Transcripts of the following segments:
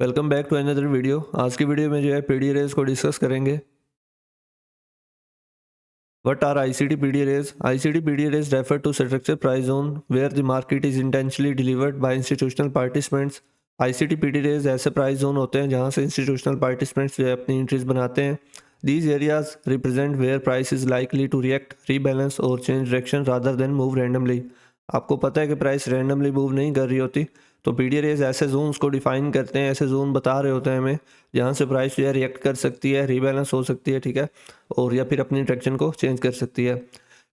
Welcome back to another video. आज की video में जो है पीडी रेज को डिस्कस करेंगे। What are ICT PD arrays? ICT PD arrays refer to structure price zone where the market is intentionally delivered by institutional participants. ICT PD arrays ऐसे price zone होते हैं जहां से इंस्टीट्यूशनल पार्टिसिपेंट्स जो है अपनी एंट्रीज बनाते हैं। These areas represent where price is likely to react, rebalance or change direction rather than move randomly. आपको पता है कि प्राइस रैंडमली मूव नहीं कर रही होती, तो पीडी रेज ऐसे जोन्स को डिफाइन करते हैं, ऐसे जोन बता रहे होते हैं हमें जहाँ से प्राइस जो है रिएक्ट कर सकती है, रीबैलेंस हो सकती है, ठीक है, और या फिर अपनी डायरेक्शन को चेंज कर सकती है।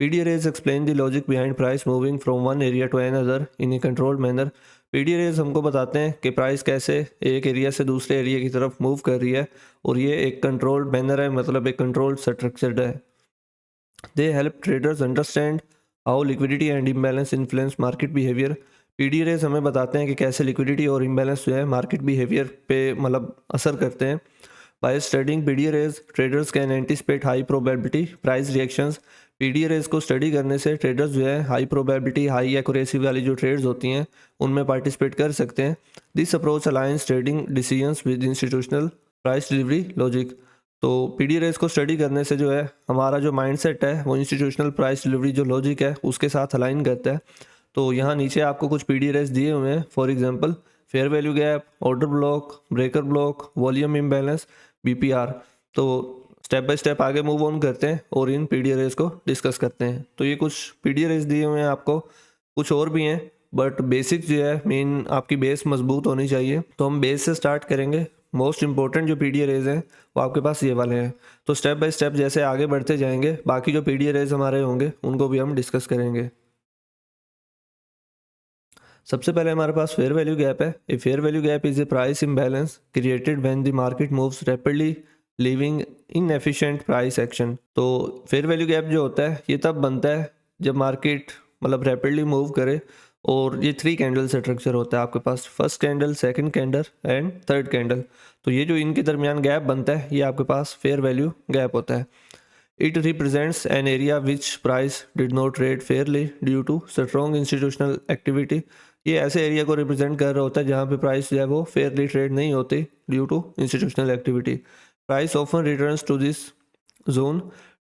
PD arrays explain the logic behind price moving from one area to another in a controlled manner. PD arrays हमको बताते हैं कि प्राइस कैसे एक एरिया से दूसरे एरिया की तरफ मूव कर रही है और ये एक कंट्रोल्ड मैनर है, मतलब एक कंट्रोल्ड स्ट्रक्चर्ड है। They help traders understand how liquidity and imbalance influence market behaviour. PD arrays हमें बताते हैं कि कैसे लिक्विडिटी और इम्बैलेंस जो है मार्केट बिहेवियर पे मतलब असर करते हैं। By studying PD arrays traders can anticipate high probability price reactions. PD arrays को स्टडी करने से ट्रेडर्स जो है हाई प्रोबेबिलिटी हाई एक्यूरेसी वाली जो ट्रेड्स होती हैं उनमें पार्टिसिपेट कर सकते हैं। This approach aligns trading decisions with institutional price delivery logic. तो पीडी रेस को स्टडी करने से जो है हमारा जो माइंडसेट है वो इंस्टीट्यूशनल प्राइस डिलीवरी जो लॉजिक है उसके साथ अलाइन करता है। तो यहाँ नीचे आपको कुछ पीडी रेस दिए हुए हैं। For example fair value gap, order block, breaker block, volume imbalance, BPR. तो स्टेप बाय स्टेप आगे मूव ऑन करते हैं और इन पीडी रेस को डिस्कस करते हैं। तो ये कुछ पीडी रेस दिए हुए हैं आपको, कुछ और भी हैं बट बेसिक जो है मेन आपकी बेस मजबूत होनी चाहिए। तो हम बेस से स्टार्ट करेंगे। मोस्ट इंपॉर्टेंट जो पीडी रेज हैं वो आपके पास ये वाले हैं। तो स्टेप बाय स्टेप जैसे आगे बढ़ते जाएंगे बाकी जो पीडी रेज हमारे होंगे उनको भी हम डिस्कस करेंगे। सबसे पहले हमारे पास फेयर वैल्यू गैप है। A fair value gap is a price imbalance created when the market moves rapidly leaving inefficient price action. तो फेयर वैल्यू गैप जो होता है ये तब बनता है जब मार्केट मतलब रैपिडली मूव करे, और ये 3 कैंडल स्ट्रक्चर होता है आपके पास, first candle, second candle and third candle. तो ये जो इनके दरमियान गैप बनता है ये आपके पास फेयर वैल्यू गैप होता है। It represents an area which price did not trade fairly due to strong institutional activity. ये ऐसे एरिया को रिप्रेजेंट कर रहा होता है जहाँ पे प्राइस जो है वो फेयरली ट्रेड नहीं होती due to institutional activity. Price often returns to this zone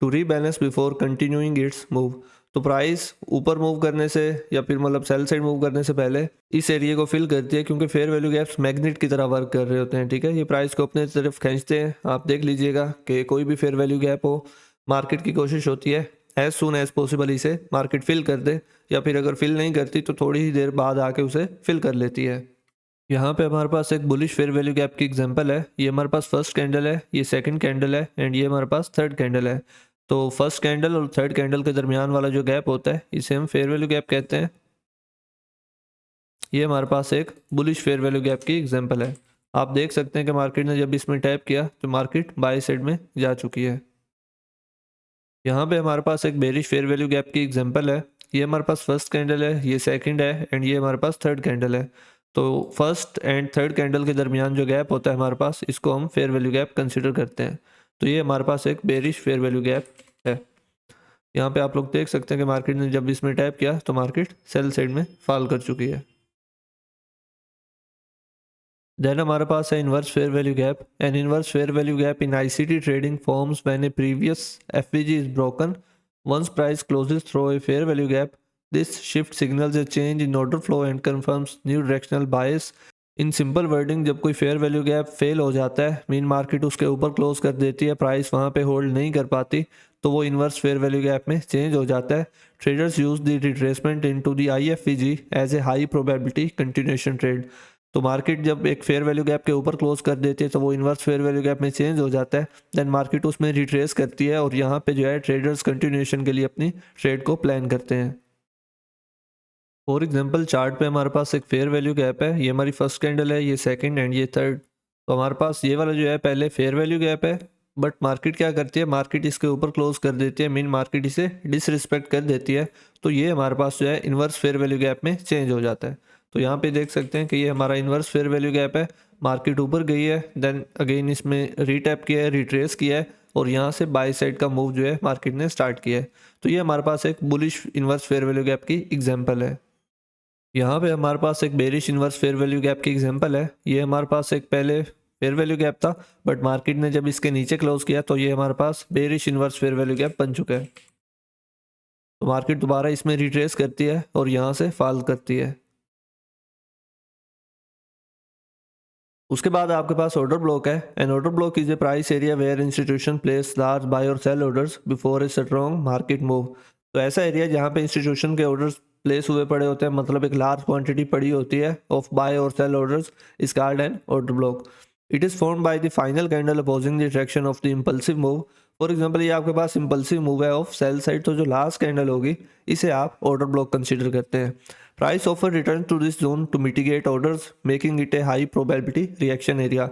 to rebalance before continuing its move. तो प्राइस ऊपर मूव करने से या फिर मतलब सेल साइड मूव करने से पहले इस एरिया को फिल करती है, क्योंकि फेयर वैल्यू गैप्स मैग्नेट की तरह वर्क कर रहे होते हैं, ठीक है। ये प्राइस को अपने तरफ खींचते हैं। आप देख लीजिएगा कि कोई भी फेयर वैल्यू गैप हो, मार्केट की कोशिश होती है एज सुन एज पॉसिबल इसे मार्केट फिल कर दे, या फिर अगर फिल नहीं करती तो थोड़ी ही देर बाद आके उसे फिल कर लेती है। यहाँ पे हमारे पास एक बुलिश फेयर वैल्यू गैप की एग्जांपल है। ये हमारे पास फर्स्ट कैंडल है, ये सेकंड कैंडल है एंड ये हमारे पास थर्ड कैंडल है। तो फर्स्ट कैंडल और थर्ड कैंडल के दरमियान वाला जो गैप होता है इसे हम फेयर वैल्यू गैप कहते हैं। ये हमारे पास एक बुलिश फेयर वैल्यू गैप की एग्जांपल है। आप देख सकते हैं कि मार्केट ने जब इसमें टैप किया तो मार्केट बाय साइड में जा चुकी है। यहाँ पे हमारे पास एक बेरिश फेयर वैल्यू गैप की एग्जांपल है। ये हमारे पास फर्स्ट कैंडल है, ये सेकंड है एंड ये हमारे पास थर्ड कैंडल है। तो फर्स्ट एंड थर्ड कैंडल के दरमियान जो गैप होता है हमारे पास, इसको हम फेयर वैल्यू गैप कंसिडर करते हैं। तो ये हमारे पास एक बेरिश फेयर वैल्यू गैप है। यहाँ पे आप लोग देख सकते हैं कि मार्केट ने जब इसमें टैप किया तो मार्केट सेल साइड में फॉल कर चुकी है। देन हमारे पास है inverse fair value gap. An inverse fair value gap in ICT trading forms when a previous FVG is broken once price closes through a fair value gap. This shift signals a change in order flow and confirms new directional bias. In simple wording, जब कोई fair value gap fail हो जाता है, mean market उसके ऊपर close कर देती है, प्राइस वहाँ पे होल्ड नहीं कर पाती, तो वो इन्वर्स फेयर वैल्यू गैप में चेंज हो जाता है। Traders use the retracement into the IFVG as a high probability continuation trade. तो मार्केट जब एक फेयर वैल्यू गैप के ऊपर क्लोज कर देती है तो वो इन्वर्स फेयर वैल्यू गैप में चेंज हो जाता है। देन मार्केट उसमें रिट्रेस करती है और यहाँ पे जो है ट्रेडर्स कंटिन्यूएशन के लिए अपनी ट्रेड को प्लान करते हैं। फॉर एग्जांपल चार्ट पे हमारे पास एक फेयर वैल्यू गैप है। ये हमारी फर्स्ट कैंडल है, ये सेकंड एंड ये थर्ड। तो हमारे पास ये वाला जो है पहले फेयर वैल्यू गैप है, बट मार्केट क्या करती है, मार्केट इसके ऊपर क्लोज कर देती है, मीन मार्केट इसे डिसरिस्पेक्ट कर देती है। तो ये हमारे पास जो है इन्वर्स फेयर वैल्यू गैप में चेंज हो जाता है। तो यहाँ पे देख सकते हैं कि ये हमारा इन्वर्स फेयर वैल्यू गैप है। मार्केट ऊपर गई है, देन अगेन इसमें रीटैप किया है, रिट्रेस किया है और यहाँ से बाय साइड का मूव जो है मार्केट ने स्टार्ट किया है। तो ये हमारे पास एक bullish inverse fair value gap की एग्जाम्पल है। यहाँ पे हमारे पास एक bearish inverse fair value gap की एग्जांपल है। ये हमारे पास एक पहले फेयर वैल्यू गैप था, बट मार्केट ने जब इसके नीचे क्लोज किया तो ये हमारे पास bearish inverse fair value gap बन चुका है। तो मार्केट दोबारा इसमें रिट्रेस करती है और यहाँ से फॉल करती है। उसके बाद आपके पास ऑर्डर ब्लॉक है। An order block is a price area where institution place large buy और sell orders before a strong market move. तो ऐसा एरिया जहाँ पे इंस्टीट्यूशन के ऑर्डर्स प्लेस हुए पड़े होते हैं, मतलब एक लार्ज क्वांटिटी पड़ी होती है ऑफ बाय और sell orders, is called an order block. It is formed by the final candle opposing the direction of the impulsive move. For example ये आपके पास इंपल्सिव मूव है ऑफ सेल साइड, तो जो लास्ट कैंडल होगी इसे आप ऑर्डर ब्लॉक कंसिडर करते हैं। Price often returns to this zone to mitigate orders, making it a high probability reaction area।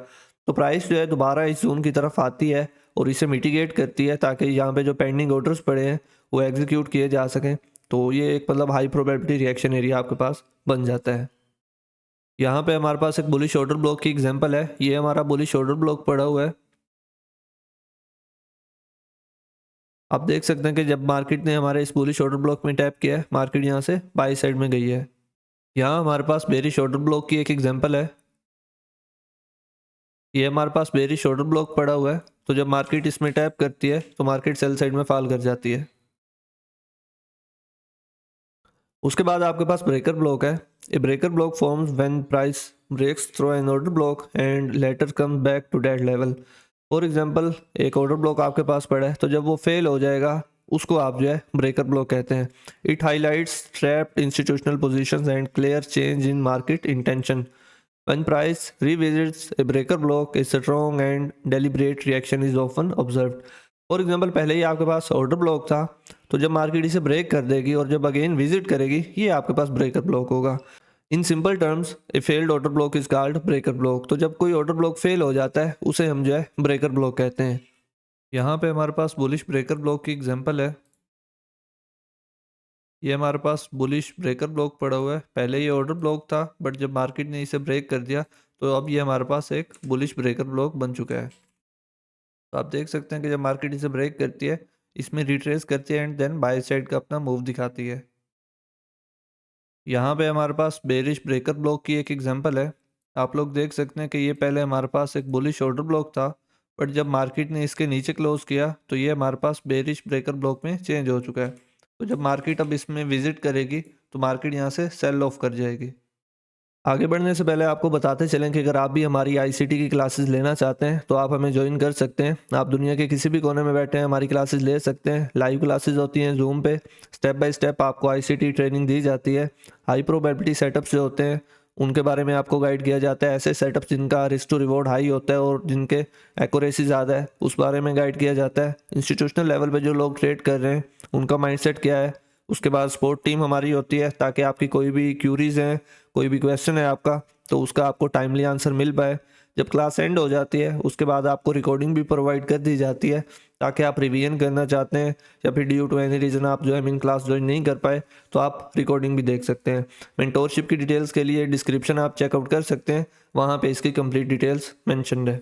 तो प्राइस जो है दोबारा इस जोन की तरफ आती है और इसे मिटिगेट करती है ताकि यहाँ पे जो पेंडिंग ऑर्डर्स पड़े हैं वो एग्जीक्यूट किए जा सकें। तो ये एक मतलब हाई प्रोबेबिलिटी रिएक्शन एरिया आपके पास बन जाता है। यहाँ पे हमारे पास एक बुलिश ऑर्डर ब्लॉक की एग्जांपल है। ये हमारा बुलिश ऑर्डर ब्लॉक पड़ा हुआ है। आप देख सकते हैं कि जब मार्केट ने हमारे इस बुलिश ऑर्डर ब्लॉक में टैप किया है, मार्केट यहाँ से बाई साइड में गई है। यहाँ हमारे पास बेरिश ऑर्डर ब्लॉक की एक एग्जांपल है। ये हमारे पास बेरिश ऑर्डर ब्लॉक पड़ा हुआ है। तो जब मार्केट इसमें टैप करती है तो मार्केट सेल साइड में फॉल कर जाती है। उसके बाद आपके पास ब्रेकर ब्लॉक है। A breaker block forms when price breaks through an order block and later come back to that level. For example एक ऑर्डर ब्लॉक आपके पास पड़ा है, तो जब वो फेल हो जाएगा उसको आप जो है ब्रेकर ब्लॉक कहते हैं। It highlights trapped institutional positions and clear change in market intention. When price revisits a breaker block, a strong and deliberate reaction is often observed। For example पहले ही आपके पास ऑर्डर ब्लॉक था, तो जब market इसे break कर देगी और जब अगेन विजिट करेगी, ये आपके पास ब्रेकर ब्लॉक होगा। In simple terms A failed order block is called breaker block. तो जब कोई ऑर्डर ब्लॉक फेल हो जाता है उसे हम जो है ब्रेकर ब्लॉक कहते हैं। यहाँ पे हमारे पास बुलिश ब्रेकर ब्लॉक की एग्जाम्पल है। ये हमारे पास बुलिश ब्रेकर ब्लॉक पड़ा हुआ है। पहले ये ऑर्डर ब्लॉक था, बट जब मार्केट ने इसे ब्रेक कर दिया तो अब ये हमारे पास एक बुलिश ब्रेकर ब्लॉक बन चुका है। तो आप देख सकते हैं कि जब मार्केट इसे ब्रेक करती है, इसमें रिट्रेस करती है एंड देन बाय साइड का अपना मूव दिखाती है। यहाँ पे हमारे पास बेरिश ब्रेकर ब्लॉक की एक एग्जांपल है। आप लोग देख सकते हैं कि ये पहले हमारे पास एक बुलिश ऑर्डर ब्लॉक था, बट जब मार्केट ने इसके नीचे क्लोज किया तो ये हमारे पास बेरिश ब्रेकर ब्लॉक में चेंज हो चुका है। तो जब मार्केट अब इसमें विजिट करेगी तो मार्केट यहाँ से सेल ऑफ कर जाएगी। आगे बढ़ने से पहले आपको बताते चलें कि अगर आप भी हमारी आईसीटी की क्लासेस लेना चाहते हैं तो आप हमें ज्वाइन कर सकते हैं। आप दुनिया के किसी भी कोने में बैठे हैं हमारी क्लासेस ले सकते हैं। लाइव क्लासेस होती हैं जूम पे, स्टेप बाय स्टेप आपको आईसीटी ट्रेनिंग दी जाती है। हाई प्रोबेबिलिटी सेटअप्स जो होते हैं उनके बारे में आपको गाइड किया जाता है। ऐसे सेटअप्स जिनका रिस्क टू रिवॉर्ड हाई होता है और जिनके एक्यूरेसी ज़्यादा है उस बारे में गाइड किया जाता है। इंस्टीट्यूशनल लेवल पर जो लोग ट्रेड कर रहे हैं उनका माइंडसेट क्या है। उसके बाद सपोर्ट टीम हमारी होती है ताकि आपकी कोई भी क्यूरीज हैं, कोई भी क्वेश्चन है आपका, तो उसका आपको टाइमली आंसर मिल पाए। जब क्लास एंड हो जाती है उसके बाद आपको रिकॉर्डिंग भी प्रोवाइड कर दी जाती है ताकि आप रिवीजन करना चाहते हैं या फिर ड्यू टू एनी रीज़न आप जो है मेन क्लास ज्वाइन नहीं कर पाए तो आप रिकॉर्डिंग भी देख सकते हैं। मेंटोरशिप की डिटेल्स के लिए डिस्क्रिप्शन आप चेकआउट कर सकते हैं, वहाँ पे इसकी कंप्लीट डिटेल्स मैंशनड है।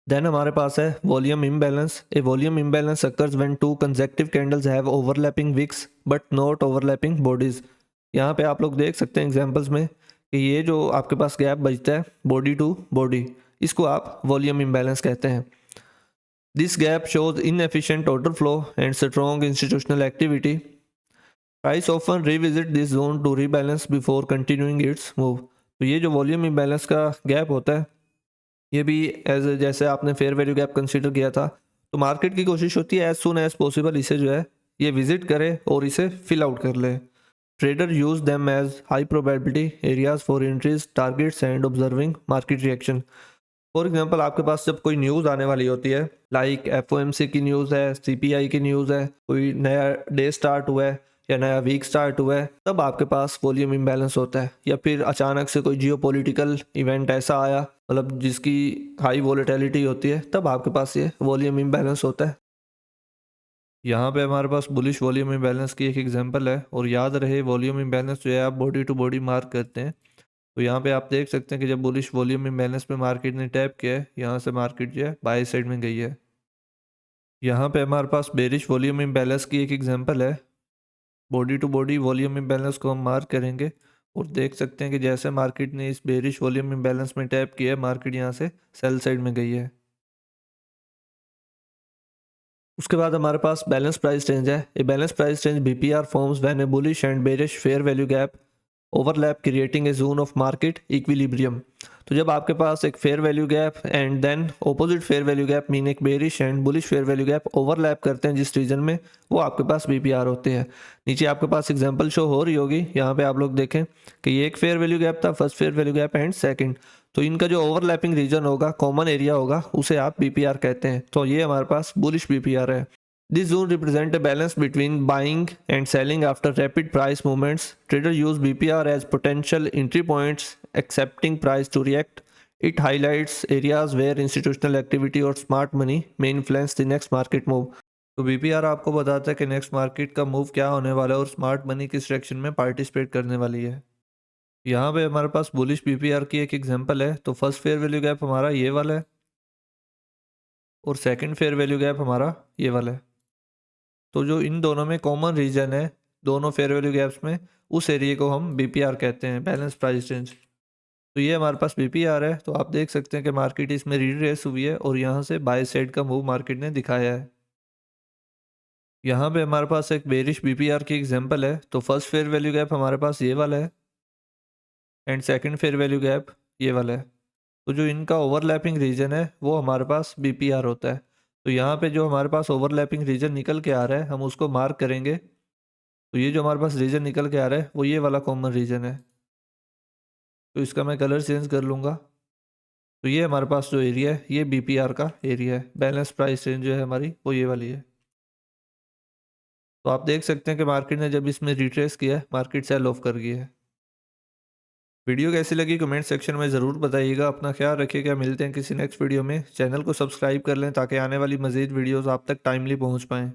देन हमारे पास है volume imbalance. A volume imbalance occurs when two consecutive candles have overlapping wicks but not overlapping bodies. यहाँ पे आप लोग देख सकते हैं एग्जांपल्स में कि ये जो आपके पास गैप बचता है बॉडी टू बॉडी, इसको आप वॉल्यूम इम्बैलेंस कहते हैं। This gap shows inefficient order flow and strong institutional activity. Price often revisit this zone to rebalance before continuing its move. तो ये जो वॉल्यूम इम्बैलेंस का गैप होता है ये भी एज जैसे आपने फेयर वैल्यू गैप कंसीडर किया था, तो मार्केट की कोशिश होती है एज सुन एज पॉसिबल इसे जो है ये विजिट करे और इसे फिल आउट कर ले। Trader use them as high probability areas for entries, targets and observing market reaction. For example आपके पास जब कोई न्यूज़ आने वाली होती है, लाइक एफओएमसी की न्यूज़ है, सीपीआई की न्यूज़ है, कोई नया डे स्टार्ट हुआ है या नया वीक स्टार्ट हुआ है, तब आपके पास वॉल्यूम इम्बैलेंस होता है। या फिर अचानक से कोई जियोपॉलिटिकल इवेंट ऐसा आया मतलब जिसकी हाई वॉलेटिलिटी होती है, तब आपके पास ये वॉल्यूम इम्बैलेंस होता है। यहाँ पे हमारे पास बुलिश वॉल्यूम इम्बैलेंस की एक एग्जांपल है, और याद रहे वॉल्यूम इम्बैलेंस जो है आप बॉडी टू बॉडी मार्क करते हैं। तो यहाँ पे आप देख सकते हैं कि जब बुलिश वॉल्यूम इम्बैलेंस पे मार्केट ने टैप किया है, यहाँ से मार्केट जो है बाय साइड में गई है। यहाँ पे हमारे पास बेरिश वॉल्यूम इम्बैलेंस की एक एग्जांपल है। Body to body volume imbalance को हम मार्क करेंगे और देख सकते हैं कि जैसे मार्केट ने इस बेरिश वॉल्यूम इम्बैलेंस में टैप किया है, मार्केट यहाँ से सेल साइड में गई है। उसके बाद हमारे पास बैलेंस प्राइस रेंज है। A balance price range BPR forms when a bullish and bearish fair value gap overlap creating a zone of market equilibrium. तो जब आपके पास एक fair value gap and then opposite fair value gap mean एक bearish and bullish fair value gap overlap करते हैं जिस reason में, वो आपके पास बीपीआर होते हैं। नीचे आपके पास एग्जांपल शो हो रही होगी, यहाँ पे आप लोग देखें कि ये एक फेयर वैल्यू गैप था, first fair value gap and second. तो इनका जो ओवरलैपिंग रीजन होगा, कॉमन एरिया होगा, उसे आप बीपीआर कहते हैं। तो ये हमारे पास बुलिश बीपीआर है। This zone represents a balance between buying and selling after rapid price movements. Traders use BPR as potential entry points, accepting price to react. It highlights areas where institutional activity or smart money may influence the next market move. तो BPR आपको बताता है कि next market का move क्या होने वाला है और स्मार्ट मनी किस डायरेक्शन में पार्टिसिपेट करने वाली है। यहाँ पे हमारे पास बुलिश BPR की एक एग्जांपल है। तो फर्स्ट फेयर वैल्यू गैप हमारा ये वाला है और सेकंड फेयर वैल्यू गैप हमारा ये वाला है। तो जो इन दोनों में कॉमन रीजन है दोनों फेयर वैल्यू गैप्स में, उस एरिया को हम बीपीआर कहते हैं, बैलेंस प्राइस रेंज। तो ये हमारे पास बीपीआर है। तो आप देख सकते हैं कि मार्केट इसमें रिट्रेस हुई है और यहाँ से बाय साइड का मूव मार्केट ने दिखाया है। यहाँ पे हमारे पास एक बेरिश बीपीआर की एग्जांपल है। तो फर्स्ट फेयर वैल्यू गैप हमारे पास ये वाला है and second fair value gap ये वाला है। तो जो इनका ओवरलैपिंग रीजन है वो हमारे पास बीपीआर होता है। तो यहाँ पे जो हमारे पास ओवरलैपिंग रीजन निकल के आ रहा है हम उसको मार्क करेंगे। तो ये जो हमारे पास रीजन निकल के आ रहा है वो ये वाला कॉमन रीजन है। तो इसका मैं कलर चेंज कर लूँगा। तो ये हमारे पास जो एरिया है ये बीपीआर का एरिया है। बैलेंस प्राइस रेंज जो है हमारी वो ये वाली है। तो आप देख सकते हैं कि मार्केट ने जब इसमें रिट्रेस किया है, मार्केट सेल ऑफ कर गई है। वीडियो कैसी लगी कमेंट सेक्शन में ज़रूर बताइएगा। अपना ख्याल रखिएगा। मिलते हैं किसी नेक्स्ट वीडियो में। चैनल को सब्सक्राइब कर लें ताकि आने वाली मज़ीद वीडियोज़ आप तक टाइमली पहुँच पाएँ।